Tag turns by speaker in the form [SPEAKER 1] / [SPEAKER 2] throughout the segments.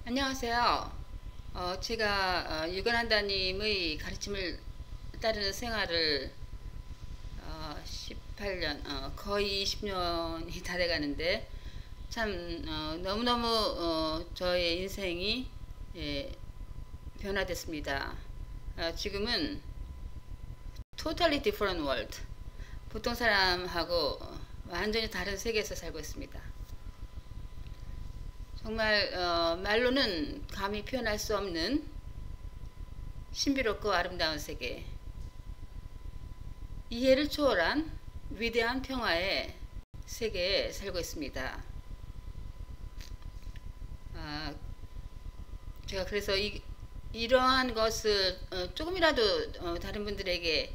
[SPEAKER 1] 안녕하세요. 제가 유관한다님의 가르침을 따르는 생활을 18년, 거의 20년이 다 돼가는데 참 너무너무 저의 인생이 예, 변화됐습니다. 지금은 totally different world, 보통 사람하고 완전히 다른 세계에서 살고 있습니다. 정말 말로는 감히 표현할 수 없는 신비롭고 아름다운 세계, 이해를 초월한 위대한 평화의 세계에 살고 있습니다. 아, 제가 그래서 이러한 것을 조금이라도 다른 분들에게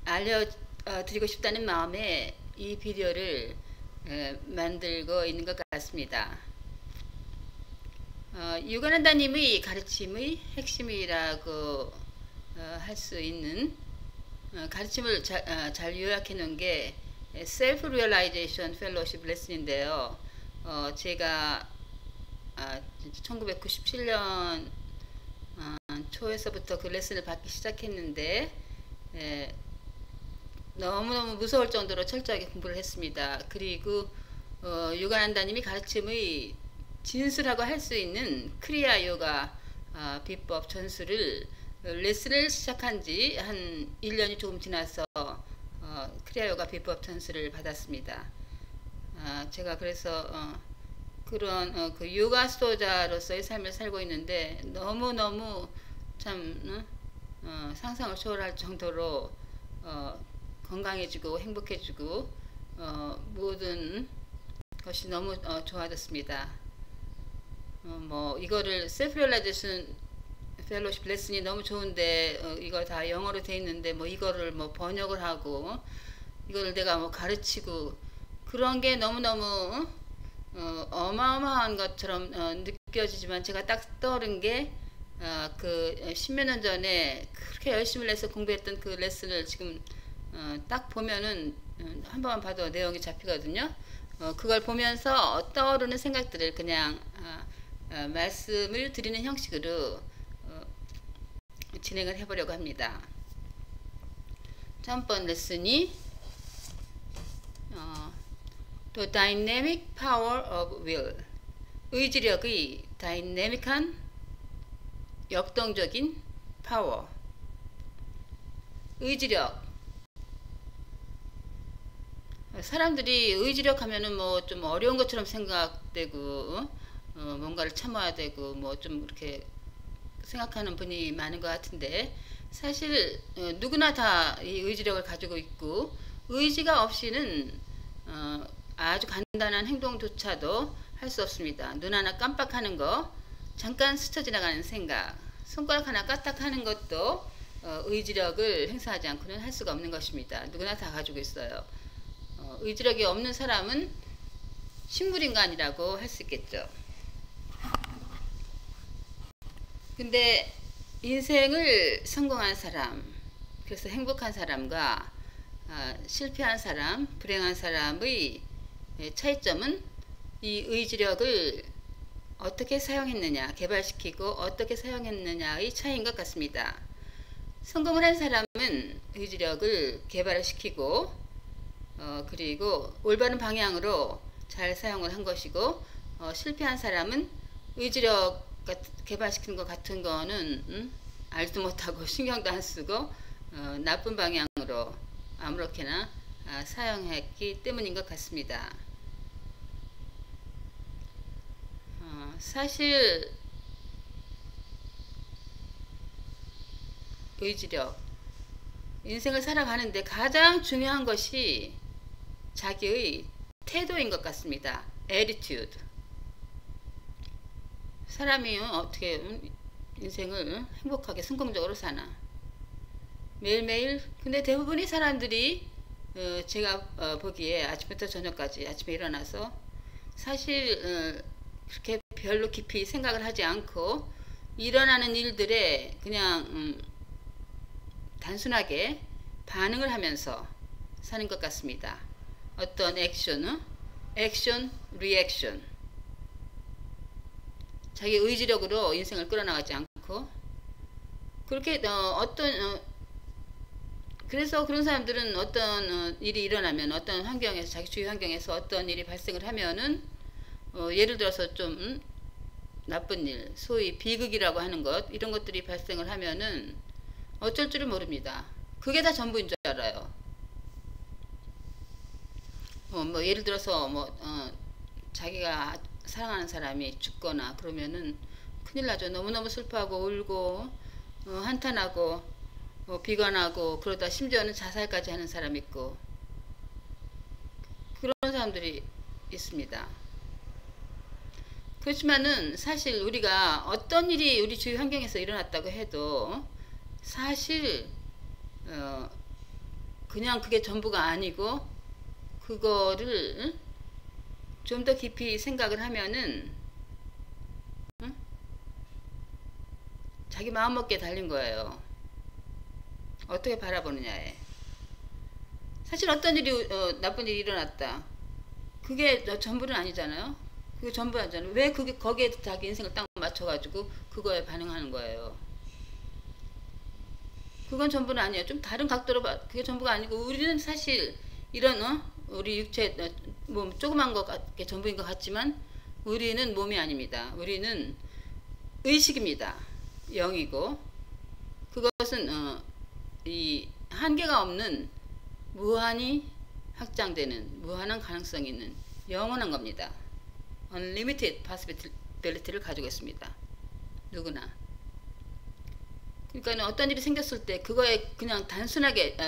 [SPEAKER 1] 알려드리고 싶다는 마음에 이 비디오를 만들고 있는 것 같습니다. 유관한다님의 가르침의 핵심이라고 할 수 있는 가르침을 잘 요약해 놓은 게 Self Realization Fellowship 레슨인데요. 제가 1997년 초에서부터 그 레슨을 받기 시작했는데 너무너무 무서울 정도로 철저하게 공부를 했습니다. 그리고 유관한다님이 가르침의 진수라고 할 수 있는 크리아 요가 비법 전수를 레슨을 시작한 지 한 1년이 조금 지나서 크리아 요가 비법 전수를 받았습니다. 제가 그래서 그런 그 요가 수도자로서의 삶을 살고 있는데 너무너무 참 상상을 초월할 정도로 건강해지고 행복해지고 모든 것이 너무 좋아졌습니다. 뭐 이거를 셀프 리얼라이제이션 펠로십 레슨이 너무 좋은데 이거 다 영어로 돼 있는데 뭐 이거를 뭐 번역을 하고 이거를 내가 뭐 가르치고 그런 게 너무너무 어마어마한 것처럼 느껴지지만 제가 딱 떠오른 게 그 10몇 년 전에 그렇게 열심히 해서 공부했던 그 레슨을 지금 딱 보면은 한 번만 봐도 내용이 잡히거든요. 그걸 보면서 떠오르는 생각들을 그냥 말씀을 드리는 형식으로 진행을 해보려고 합니다. 첫 번째 레슨이 The Dynamic Power of Will, 의지력의 다이내믹한 역동적인 파워. 의지력, 사람들이 의지력 하면은 뭐 좀 어려운 것처럼 생각되고 뭔가를 참아야 되고 뭐 좀 그렇게 생각하는 분이 많은 것 같은데 사실 누구나 다 이 의지력을 가지고 있고 의지가 없이는 아주 간단한 행동조차도 할 수 없습니다. 눈 하나 깜빡하는 거, 잠깐 스쳐 지나가는 생각, 손가락 하나 까딱하는 것도 의지력을 행사하지 않고는 할 수가 없는 것입니다. 누구나 다 가지고 있어요. 의지력이 없는 사람은 식물인간이라고 할 수 있겠죠. 근데 인생을 성공한 사람, 그래서 행복한 사람과 실패한 사람, 불행한 사람의 차이점은 이 의지력을 어떻게 사용했느냐, 개발시키고 어떻게 사용했느냐의 차이인 것 같습니다. 성공을 한 사람은 의지력을 개발시키고 그리고 올바른 방향으로 잘 사용을 한 것이고 실패한 사람은 의지력 개발시키는 것 같은 거는 알도 못하고 신경도 안 쓰고 나쁜 방향으로 아무렇게나 사용했기 때문인 것 같습니다. 사실 의지력, 인생을 살아가는데 가장 중요한 것이 자기의 태도인 것 같습니다. attitude. 사람이 어떻게 인생을 행복하게 성공적으로 사나 매일매일. 근데 대부분의 사람들이 제가 보기에 아침부터 저녁까지 아침에 일어나서 사실 그렇게 별로 깊이 생각을 하지 않고 일어나는 일들에 그냥 단순하게 반응을 하면서 사는 것 같습니다. 어떤 액션, 리액션, 자기 의지력으로 인생을 끌어나가지 않고 그렇게 그래서 그런 사람들은 어떤 일이 일어나면 어떤 환경에서 자기 주위 환경에서 어떤 일이 발생을 하면은 예를 들어서 좀 나쁜 일, 소위 비극이라고 하는 것 이런 것들이 발생을 하면은 어쩔 줄을 모릅니다. 그게 다 전부인 줄 알아요. 뭐 예를 들어서 자기가 사랑하는 사람이 죽거나 그러면은 큰일 나죠. 너무너무 슬퍼하고 울고 한탄하고 비관하고 그러다 심지어는 자살까지 하는 사람 있고 그런 사람들이 있습니다. 그렇지만은 사실 우리가 어떤 일이 우리 주위 환경에서 일어났다고 해도 사실 그냥 그게 전부가 아니고 그거를 좀 더 깊이 생각을 하면은 자기 마음먹기에 달린 거예요. 어떻게 바라보느냐에. 사실 어떤 일이 나쁜 일이 일어났다. 그게 전부는 아니잖아요. 그게 전부 아니잖아요. 왜 그게 거기에 자기 인생을 딱 맞춰가지고 그거에 반응하는 거예요. 그건 전부는 아니에요. 좀 다른 각도로 봐. 그게 전부가 아니고 우리는 사실 이런 우리 육체 몸 조그만 게 전부인 것 같지만 우리는 몸이 아닙니다. 우리는 의식입니다. 영이고 그것은 이 한계가 없는 무한히 확장되는 무한한 가능성이 있는 영원한 겁니다. Unlimited possibility를 가지고 있습니다. 누구나. 그러니까 어떤 일이 생겼을 때 그거에 그냥 단순하게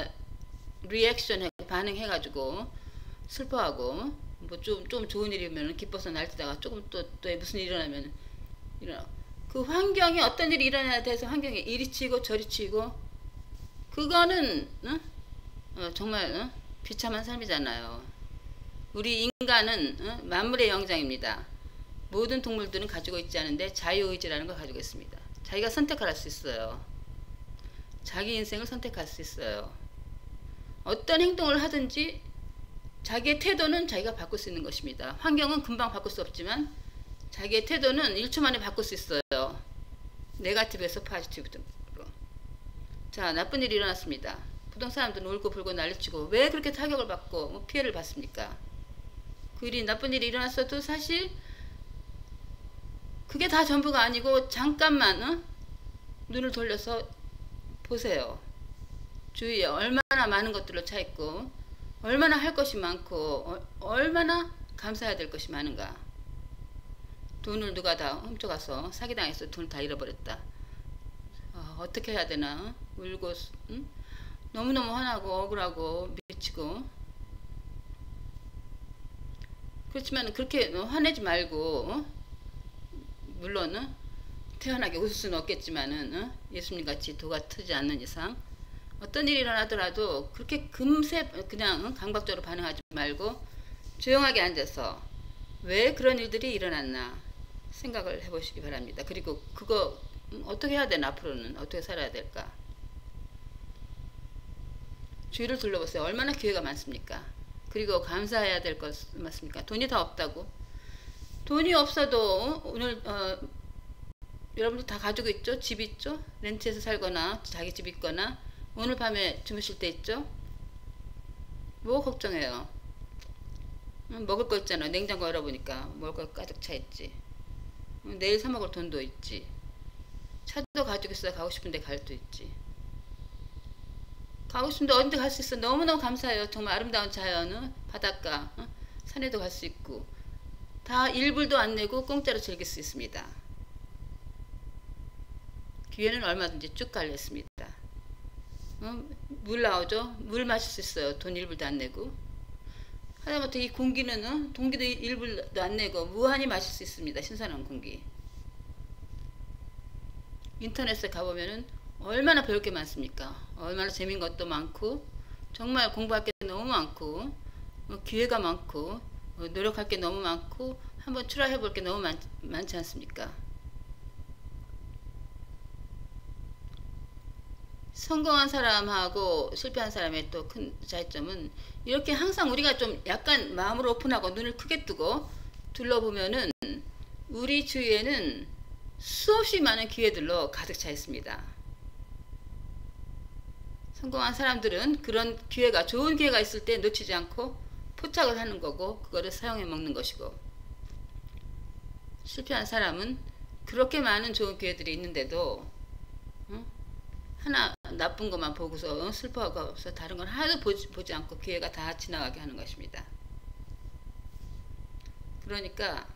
[SPEAKER 1] 리액션에 반응해가지고 슬퍼하고 뭐 좀 좋은 일이면 기뻐서 날뛰다가 조금 또 무슨 일이 일어나면 그 환경에 어떤 일이 일어나야 돼서 환경에 이리 치고 저리 치고 그거는 정말 비참한 삶이잖아요. 우리 인간은 만물의 영장입니다. 모든 동물들은 가지고 있지 않은데 자유의지라는 걸 가지고 있습니다. 자기가 선택할 수 있어요. 자기 인생을 선택할 수 있어요. 어떤 행동을 하든지 자기의 태도는 자기가 바꿀 수 있는 것입니다. 환경은 금방 바꿀 수 없지만 자기의 태도는 1초 만에 바꿀 수 있어요. 네거티브에서 포지티브로. 자, 나쁜 일이 일어났습니다. 부동산 사람들은 울고 불고 난리치고 왜 그렇게 타격을 받고 피해를 받습니까? 그 일이 나쁜 일이 일어났어도 사실 그게 다 전부가 아니고 잠깐만 눈을 돌려서 보세요. 주위에 얼마나 많은 것들로 차 있고 얼마나 할 것이 많고 얼마나 감사해야 될 것이 많은가. 돈을 누가 다 훔쳐가서 사기당해서 돈을 다 잃어버렸다. 어떻게 해야 되나 울고 너무너무 화나고 억울하고 미치고 그렇지만 그렇게 화내지 말고 물론 태연하게 웃을 수는 없겠지만은 예수님같이 도가 트지 않는 이상 어떤 일이 일어나더라도 그렇게 금세 그냥 강박적으로 반응하지 말고 조용하게 앉아서 왜 그런 일들이 일어났나 생각을 해보시기 바랍니다. 그리고 그거 어떻게 해야 되나 앞으로는 어떻게 살아야 될까. 주위를 둘러보세요. 얼마나 기회가 많습니까? 그리고 감사해야 될 것 맞습니까? 돈이 다 없다고. 돈이 없어도 오늘 여러분들 다 가지고 있죠? 집 있죠? 렌트해서 살거나 자기 집 있거나 오늘 밤에 주무실 때 있죠? 뭐 걱정해요? 먹을 거 있잖아. 냉장고 열어보니까 먹을 거 가득 차 있지. 내일 사 먹을 돈도 있지. 차도 가지고 있어야 가고 싶은데 갈 수 있지. 가고 싶은데 어딘데 갈 수 있어. 너무너무 감사해요. 정말 아름다운 자연, 바닷가, 산에도 갈 수 있고 다 일불도 안 내고 공짜로 즐길 수 있습니다. 기회는 얼마든지 쭉 깔렸습니다. 물 나오죠? 물 마실 수 있어요. 돈 일불도 안 내고. 하다못해 이 공기는 공기도 일불도 안 내고 무한히 마실 수 있습니다. 신선한 공기. 인터넷에 가보면은 얼마나 배울 게 많습니까? 얼마나 재미있는 것도 많고 정말 공부할 게 너무 많고 기회가 많고 노력할 게 너무 많고 한번 트라이 해볼 게 너무 많지 않습니까? 성공한 사람하고 실패한 사람의 또 큰 차이점은 이렇게 항상 우리가 좀 약간 마음을 오픈하고 눈을 크게 뜨고 둘러보면은 우리 주위에는 수없이 많은 기회들로 가득 차 있습니다. 성공한 사람들은 그런 기회가, 좋은 기회가 있을 때 놓치지 않고 포착을 하는 거고 그거를 사용해 먹는 것이고, 실패한 사람은 그렇게 많은 좋은 기회들이 있는데도 하나 나쁜 것만 보고서 슬퍼하고 없어 다른 건 하나도 보지 않고 기회가 다 지나가게 하는 것입니다. 그러니까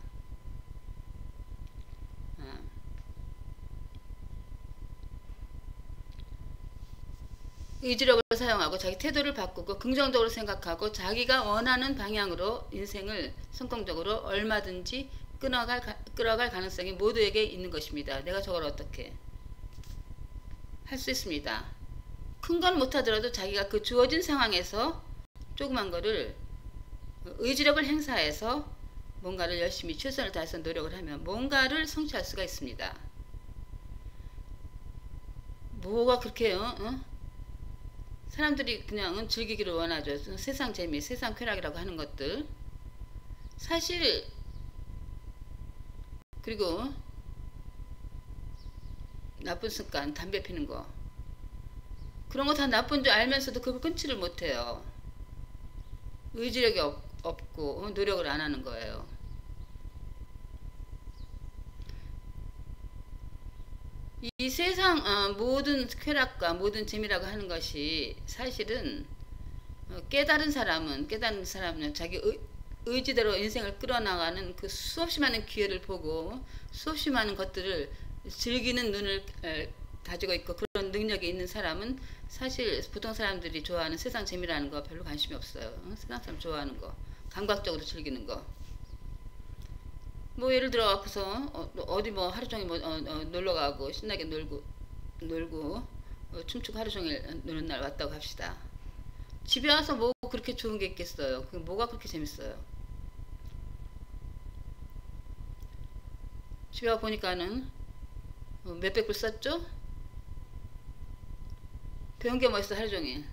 [SPEAKER 1] 의지력을 사용하고 자기 태도를 바꾸고 긍정적으로 생각하고 자기가 원하는 방향으로 인생을 성공적으로 얼마든지 끌어갈 가능성이 모두에게 있는 것입니다. 내가 저걸 어떻게 할 수 있습니다. 큰 건 못하더라도 자기가 그 주어진 상황에서 조그만 거를 의지력을 행사해서 뭔가를 열심히 최선을 다해서 노력을 하면 뭔가를 성취할 수가 있습니다. 뭐가 그렇게 사람들이 그냥 즐기기를 원하죠. 세상 재미, 세상 쾌락이라고 하는 것들. 사실 그리고 나쁜 습관, 담배 피는 거, 그런 거 다 나쁜 줄 알면서도 그걸 끊지를 못해요. 의지력이 없고 노력을 안 하는 거예요. 이 세상 모든 쾌락과 모든 재미라고 하는 것이 사실은 깨달은 사람은 자기 의지대로 인생을 끌어나가는 그 수없이 많은 기회를 보고 수없이 많은 것들을 즐기는 눈을 가지고 있고 그런 능력이 있는 사람은 사실 보통 사람들이 좋아하는 세상 재미라는 거 별로 관심이 없어요. 세상 사람 좋아하는 거, 감각적으로 즐기는 거. 뭐 예를 들어 갖고서 어디 뭐 하루 종일 뭐 놀러 가고 신나게 놀고 춤추고 하루 종일 노는 날 왔다고 합시다. 집에 와서 뭐 그렇게 좋은 게 있겠어요? 그게 뭐가 그렇게 재밌어요? 집에 와 보니까는 몇백 불 썼죠? 배운 게 뭐 있어? 하루 종일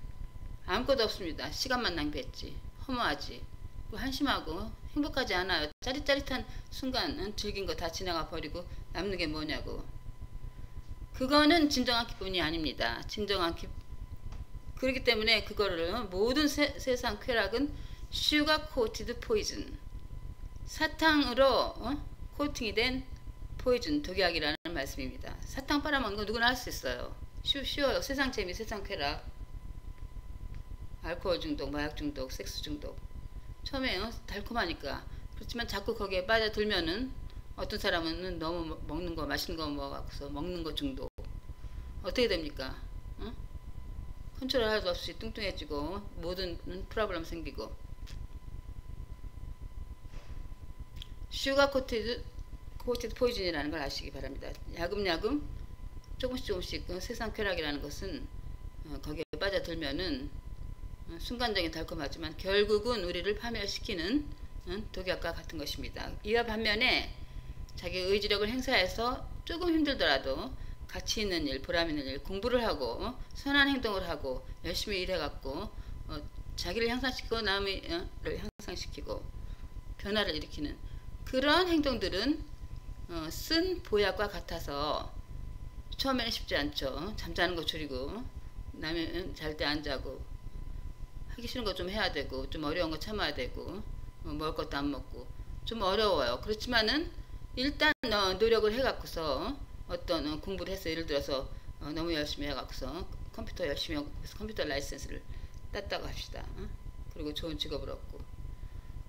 [SPEAKER 1] 아무것도 없습니다. 시간만 낭비했지. 허무하지. 한심하고 행복하지 않아요. 짜릿짜릿한 순간 즐긴 거 다 지나가 버리고 남는 게 뭐냐고. 그거는 진정한 기쁨이 아닙니다. 그렇기 때문에 그거를 모든 세상 쾌락은 슈가 코티드 포이즌, 사탕으로 코팅이 된 포이즌, 독약이라는 말씀입니다. 사탕 빨아먹는 거 누구나 할 수 있어요. 쉬워요. 세상 재미, 세상 쾌락. 알코올 중독, 마약 중독, 섹스 중독. 처음에 달콤하니까. 그렇지만 자꾸 거기에 빠져들면은 어떤 사람은 너무 먹는 거, 맛있는 거 먹어서 먹는 거 중독. 어떻게 됩니까? 컨트롤 할 수 없이 뚱뚱해지고 모든 프로블럼 생기고. 슈가 코티드 포이즌이라는 걸 아시기 바랍니다. 야금야금 조금씩 세상 쾌락이라는 것은 거기에 빠져들면은 순간적인 달콤하지만 결국은 우리를 파멸시키는 독약과 같은 것입니다. 이와 반면에 자기 의지력을 행사해서 조금 힘들더라도 가치 있는 일, 보람 있는 일, 공부를 하고 선한 행동을 하고 열심히 일해갖고 자기를 향상시키고 남을 향상시키고 변화를 일으키는 그런 행동들은 쓴 보약과 같아서 처음에는 쉽지 않죠. 잠자는 거 줄이고 남은 잘 때 안 자고 하기 싫은 거 좀 해야 되고 좀 어려운 거 참아야 되고 먹을 것도 안 먹고 좀 어려워요. 그렇지만은 일단 노력을 해갖고서 어떤 공부를 해서 예를 들어서 너무 열심히 해갖고서 컴퓨터 열심히 하고 컴퓨터 라이센스를 땄다고 합시다. 그리고 좋은 직업을 얻고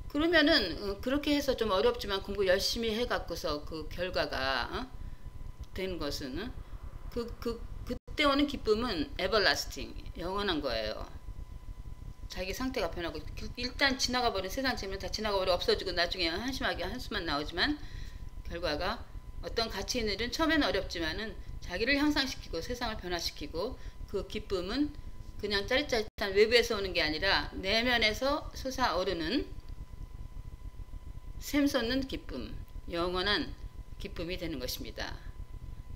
[SPEAKER 1] 그러면은 그렇게 해서 좀 어렵지만 공부 열심히 해갖고서 그 결과가 된 것은 그때 오는 기쁨은 everlasting, 영원한 거예요. 자기 상태가 변하고 일단 지나가 버린 세상 재미는 다 지나가 버리고 없어지고 나중에 한심하게 한숨만 나오지만 결과가 어떤 가치 있는 일은 처음에는 어렵지만은 자기를 향상시키고 세상을 변화시키고 그 기쁨은 그냥 짜릿짜릿한 외부에서 오는 게 아니라 내면에서 솟아오르는 샘솟는 기쁨, 영원한 기쁨이 되는 것입니다.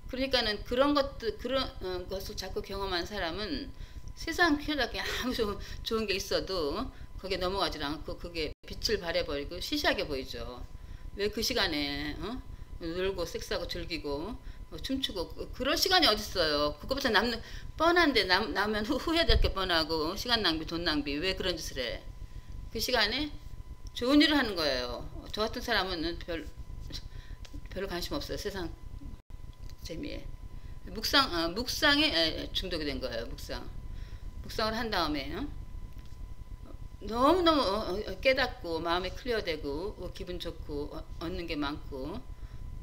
[SPEAKER 1] 그러니까는 그런 것을 자꾸 경험한 사람은 세상 쾌락이 아무 좋은 게 있어도 거기에 넘어가지 않고 그게 빛을 발해버리고 시시하게 보이죠. 왜 그 시간에 놀고 섹스하고 즐기고 춤추고 그럴 시간이 어딨어요. 그거부터 남는 뻔한데 남면 후회될 게 뻔하고 시간 낭비 돈 낭비 왜 그런 짓을 해. 그 시간에 좋은 일을 하는 거예요. 저 같은 사람은 별로 관심 없어요. 세상 재미에. 묵상에 중독이 된 거예요. 묵상을 한 다음에 너무너무 깨닫고 마음이 클리어되고 기분 좋고 얻는 게 많고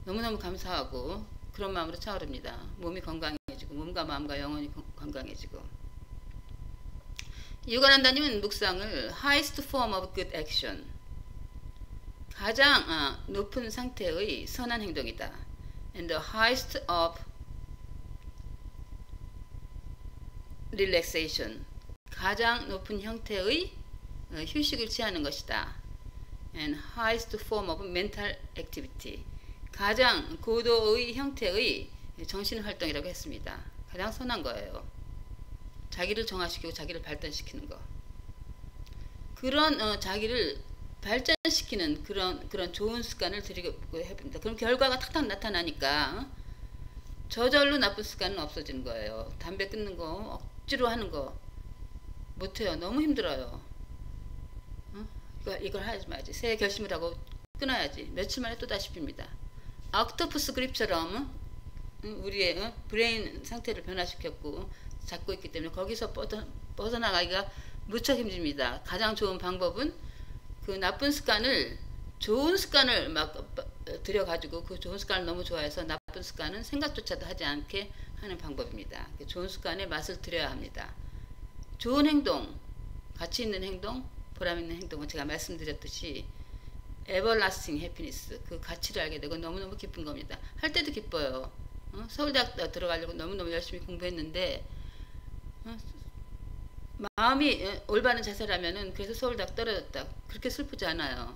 [SPEAKER 1] 너무너무 감사하고 그런 마음으로 차오릅니다. 몸이 건강해지고 몸과 마음과 영혼이 건강해지고 유관한다님은 묵상을 highest form of good action 가장 높은 상태의 선한 행동이다. And the highest of relaxation 가장 높은 형태의 휴식을 취하는 것이다. And highest form of mental activity 가장 고도의 형태의 정신활동이라고 했습니다. 가장 선한 거예요. 자기를 정화시키고 자기를 발전시키는 거. 그런 자기를 발전시키는 그런 좋은 습관을 들이고 해봅니다. 그럼 결과가 탁탁 나타나니까 저절로 나쁜 습관은 없어지는 거예요. 담배 끊는 거 억지로 하는 거 못해요. 너무 힘들어요. 이걸 하지 말지. 새해 결심을 하고 끊어야지. 며칠 만에 또다시 핍니다. 옥토퍼스 그립처럼 우리의 브레인 상태를 변화시켰고 잡고 있기 때문에 거기서 벗어나가기가 무척 힘듭니다. 가장 좋은 방법은 그 나쁜 습관을 좋은 습관을 막 들여가지고 그 좋은 습관을 너무 좋아해서 나쁜 습관은 생각조차도 하지 않게 하는 방법입니다. 좋은 습관에 맛을 들여야 합니다. 좋은 행동, 가치 있는 행동, 보람 있는 행동은 제가 말씀드렸듯이 everlasting happiness 그 가치를 알게 되고 너무너무 기쁜 겁니다. 할 때도 기뻐요. 서울대학 들어가려고 너무너무 열심히 공부했는데 마음이 올바른 자세라면은 그래서 서울대학 떨어졌다. 그렇게 슬프지 않아요.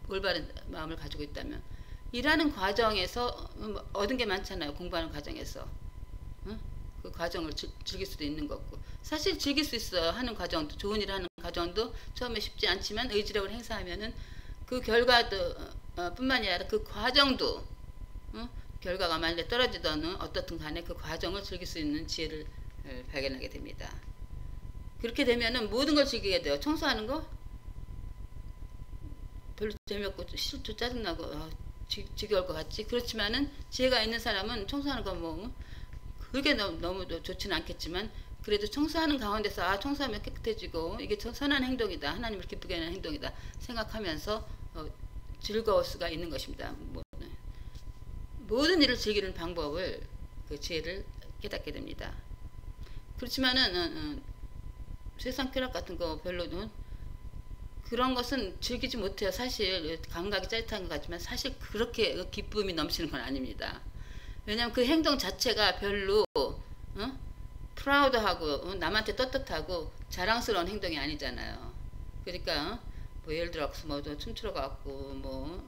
[SPEAKER 1] 올바른 마음을 가지고 있다면 일하는 과정에서 얻은 게 많잖아요. 공부하는 과정에서 그 과정을 즐길 수도 있는 거고 사실 즐길 수 있어요. 하는 과정도 좋은 일을 하는 과정도 처음에 쉽지 않지만 의지력을 행사하면은 그 결과도 뿐만이 아니라 그 과정도 결과가 만약에 떨어지든 어떻든 간에 그 과정을 즐길 수 있는 지혜를 발견하게 됩니다. 그렇게 되면은 모든 걸 즐기게 돼요. 청소하는 거 별로 재미없고 싫고 짜증나고 지겨울 것 같지. 그렇지만은 지혜가 있는 사람은 청소하는 거 뭐 그게 너무 좋지는 않겠지만 그래도 청소하는 가운데서 청소하면 깨끗해지고 이게 선한 행동이다. 하나님을 기쁘게 하는 행동이다. 생각하면서 즐거울 수가 있는 것입니다. 모든 일을 즐기는 방법을 그 지혜를 깨닫게 됩니다. 그렇지만은 세상 쾌락 같은 거 별로는 그런 것은 즐기지 못해요. 사실 감각이 짜릿한 것 같지만 사실 그렇게 기쁨이 넘치는 건 아닙니다. 왜냐하면 그 행동 자체가 별로 프라우드하고 남한테 떳떳하고 자랑스러운 행동이 아니잖아요. 그러니까 뭐 예를 들어서 뭐 춤추러 가고 뭐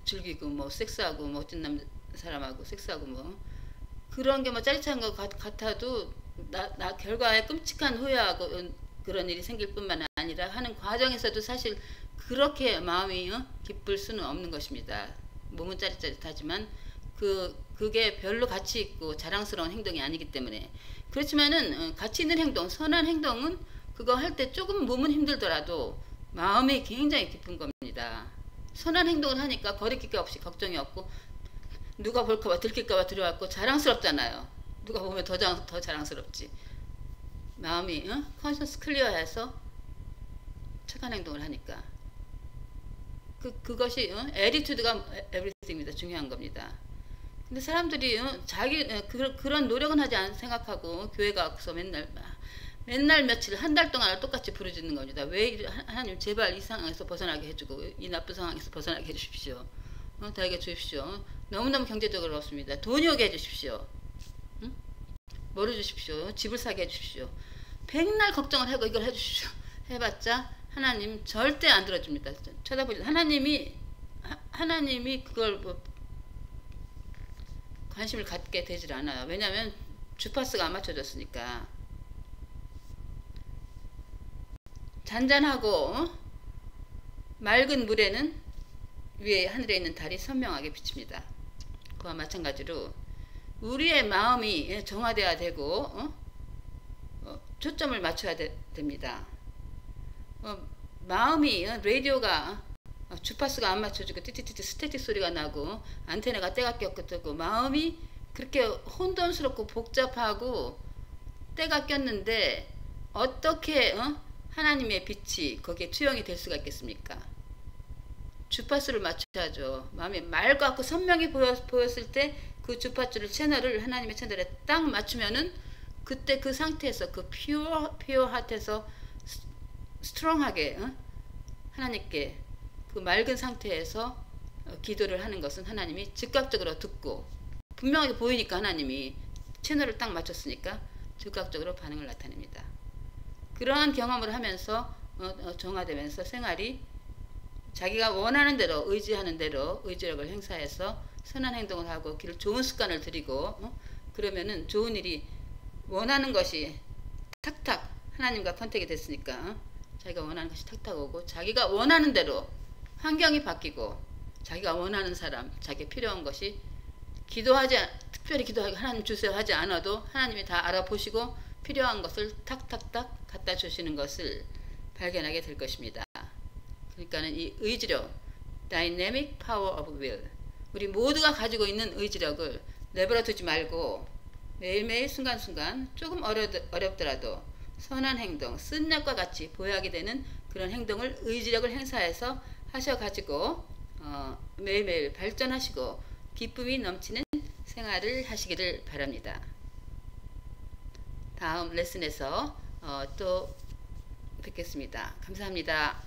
[SPEAKER 1] 즐기고 뭐 섹스하고 멋진 사람하고 섹스하고 뭐 그런 게 뭐 짜릿한 것 같아도 나 결과에 끔찍한 후회하고 그런 일이 생길 뿐만 아니라 하는 과정에서도 사실 그렇게 마음이 기쁠 수는 없는 것입니다. 몸은 짜릿짜릿하지만 그게 별로 가치 있고 자랑스러운 행동이 아니기 때문에 그렇지만은 가치 있는 행동, 선한 행동은 그거 할 때 조금 몸은 힘들더라도 마음이 굉장히 기쁜 겁니다. 선한 행동을 하니까 거리낄 게 없이 걱정이 없고 누가 볼까봐 들킬까봐 두려워하고 자랑스럽잖아요. 누가 보면 더 자랑스럽지. 마음이 컨셔스 클리어해서 착한 행동을 하니까 그것이 에리튜드가 에브리띵입니다. 중요한 겁니다. 근데 사람들이 자기 그런 노력은 하지 않 생각하고 교회 가서 맨날 며칠 한 달 동안 똑같이 부르짖는 겁니다. 왜 하나님 제발 이 상황에서 벗어나게 해주고 이 나쁜 상황에서 벗어나게 해주십시오. 다에게 주십시오. 너무너무 경제적으로 어렵습니다. 돈이 오게 해주십시오. 뭐를 주십시오. 집을 사게 해주십시오. 백날 걱정을 하고 이걸 해주십시오. 해봤자 하나님 절대 안 들어줍니다. 쳐다보지 하나님이 그걸 관심을 갖게 되질 않아요. 왜냐하면 주파수가 안 맞춰졌으니까. 잔잔하고 맑은 물에는 위에 하늘에 있는 달이 선명하게 비칩니다. 그와 마찬가지로 우리의 마음이 정화되어야 되고 초점을 맞춰야 됩니다. 마음이 라디오가 주파수가 안 맞춰지고 띠띠띠띠 스태틱 소리가 나고 안테나가 때가 꼈고 마음이 그렇게 혼돈스럽고 복잡하고 때가 꼈는데 어떻게 하나님의 빛이 거기에 투영이 될 수가 있겠습니까? 주파수를 맞춰야죠. 마음이 맑고 선명히 보였을 때 그 주파수를 채널을 하나님의 채널에 딱 맞추면은 그때 그 상태에서 그 피어 하트에서 스트롱하게 하나님께 그 맑은 상태에서 기도를 하는 것은 하나님이 즉각적으로 듣고 분명하게 보이니까 하나님이 채널을 딱 맞췄으니까 즉각적으로 반응을 나타냅니다. 그러한 경험을 하면서 정화되면서 생활이 자기가 원하는 대로 의지하는 대로 의지력을 행사해서 선한 행동을 하고 좋은 습관을 들이고 그러면은 좋은 일이 원하는 것이 탁탁 하나님과 컨택이 됐으니까 자기가 원하는 것이 탁탁 오고 자기가 원하는 대로 환경이 바뀌고 자기가 원하는 사람 자기가 필요한 것이 특별히 기도하기 하나님 주세요 하지 않아도 하나님이 다 알아보시고 필요한 것을 탁탁탁 갖다 주시는 것을 발견하게 될 것입니다. 그러니까는 이 의지력 Dynamic Power of Will 우리 모두가 가지고 있는 의지력을 내버려 두지 말고 매일매일 순간순간 조금 어렵더라도 선한 행동, 쓴약과 같이 보여하게 되는 그런 행동을 의지력을 행사해서 하셔가지고 매일매일 발전하시고 기쁨이 넘치는 생활을 하시기를 바랍니다. 다음 레슨에서 또 뵙겠습니다. 감사합니다.